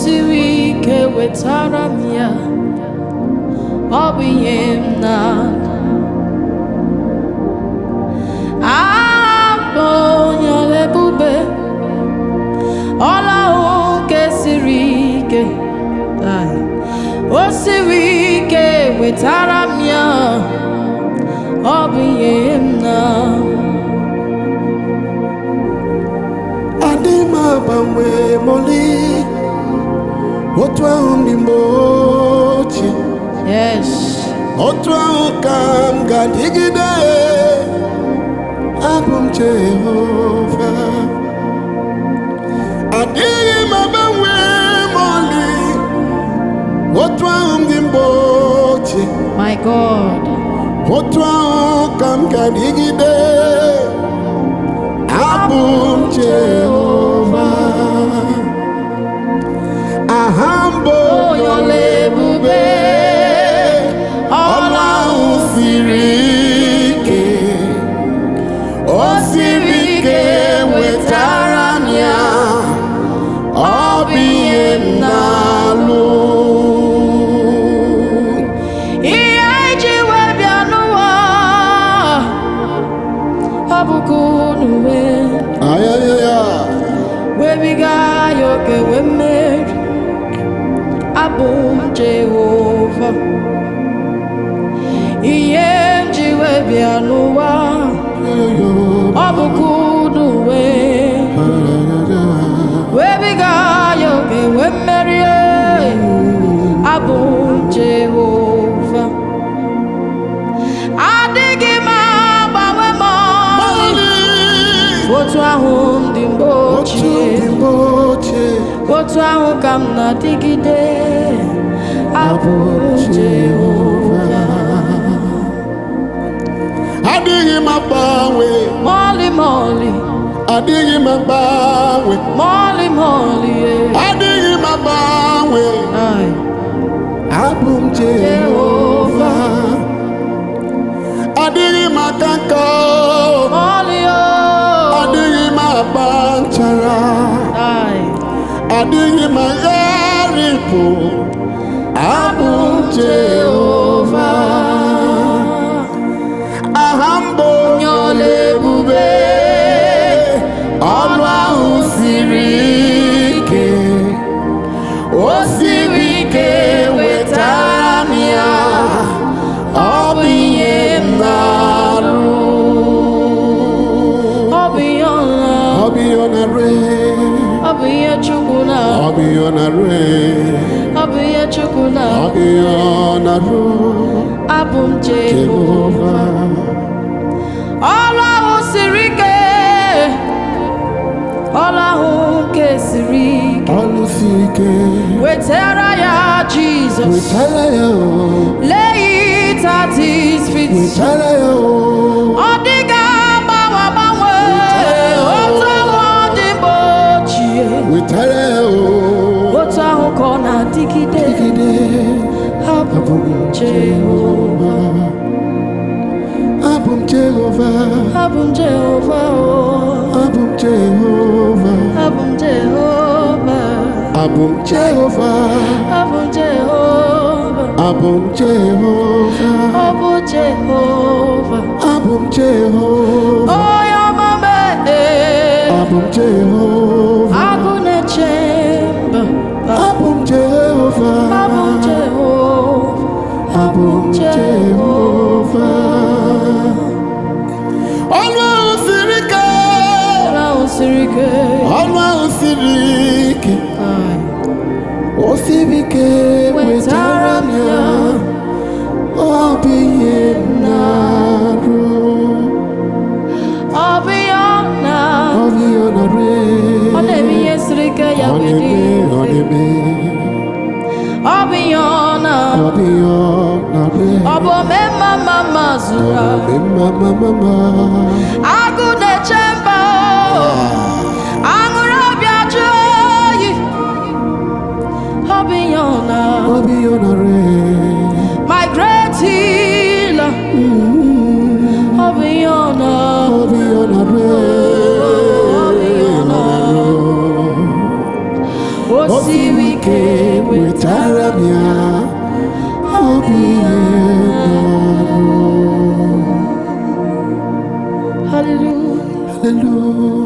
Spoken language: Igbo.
siri ike wetara m ya, ọ bụ ihe m na-ada. Abụ onye ọla ebube, ọla ahụ nke siri ike, o siri ike wetara m ya, ọ bụ ihe m na-ada. Adịma gbanwe moli, otu ahụ ndị mgbe ochie. Yes. Otu ahụ ka m ga-adịgide, abụ m Jehova. Adịghị m agbanwe moli, otu ahụ ndị mgbe ochie. My God. Otu ahụ ka m ga-adịgide, abụ m Jehova. Aha m bụ onye ọla ebube, ọla ahụ siri ike, o siri ike wetara m ya, ọ bụ ihe m na-alụ. Ihe anyị ji wee bịa n'ụwa, ọ bụkwa unu wee webiga ya oke wee mmeri. Abụ m Jehova. Ihe m ji wee bịa n'ụwa, ọ bụkwa unu wee webiga ya oke wee mmeri. Abụ m Jehova. Adịghị m agbanwe m ọlị, otu ahụ ndị mgbe ochie, otu ahụ ka m na-adịgide. Abụ m Jehova. Adịghị m agbanwe Mọlị mọlị, adịghị m agbanwe mọlị mọlị, adịghị m agbanwe. Abụ m Jehova. Adịghị m aka nka, mọlị o, adịghị m agba nchara, adịghị m agharịpụ. Abụ m Jehova. Aha m bụ onye ọla ebube, ọlụ ahụ siri ike, o siri ike wetara m ya, ọ bụ ihe m na-alụ. ọ bụ ihe ọla, Ọ bụ ihe ọ na-arụ, ọ bụ ihe Chukwu na, ọ bụ ihe ọ na-arụ, ọ bụ ihe Chukwu na, ọ bụ ihe ọ na-arụ. abụ m Jehova. Ọlụ ahụ siri ike, ọlụ ahụ nke siri ike, Ọlụ siri ike wetara ya Jizọs. wetara ya, Lay it at his feet. wetara ya. Ọ dịghị agbanwe agbanwe, otu ahụ ọ dị mgbe ochie, Wetara ya, otu ahụ ka ọ na-adịgide. Abụ m Jehova. Abụ m Jehova. Abụ m Jehova. Abụ m Jehova. Abụ m Jehova. Abụ m Jehova. Abụ m Jehova. Abụ m Jehova. Abụ Jehova. Abụ m Jehova. Onye ọma mee. Abụ m Jehova. Agụ na-eche mba. Abụ m Jehova. Abụ m Jehova. Abụ m Jehova. Ọlụ ahụ siri ike. Ọlụ ahụ siri ike. Ọlụ ahụ siri ike. O siri ike wetara m ya, ọ bụ ihe m na-arụ. Ọ bụ ihe ọ na, Ọ bụ ihe ọ na-arụ. ọ na-eme ihe siri ike ya wee dị Ọ mfe. na-eme. Ọ bụ ihe ọ na, Ọ bụ ihe ọ na-arụ. ọ bụ omemma mma zuru Ọ bụ mma. agụ na-eche mba, aṅụrụ ọbịa jụọ oyi. Ọ bụ ihe ọ na, Ọ bụ ihe ọ na-arụ. my great healer. Ọ bụ ihe ọ na, Ọ bụ ihe ọ na-arụ. ọ bụ ihe ọ na, o siri ike wetara m ya obi Hallelujah. hallelujah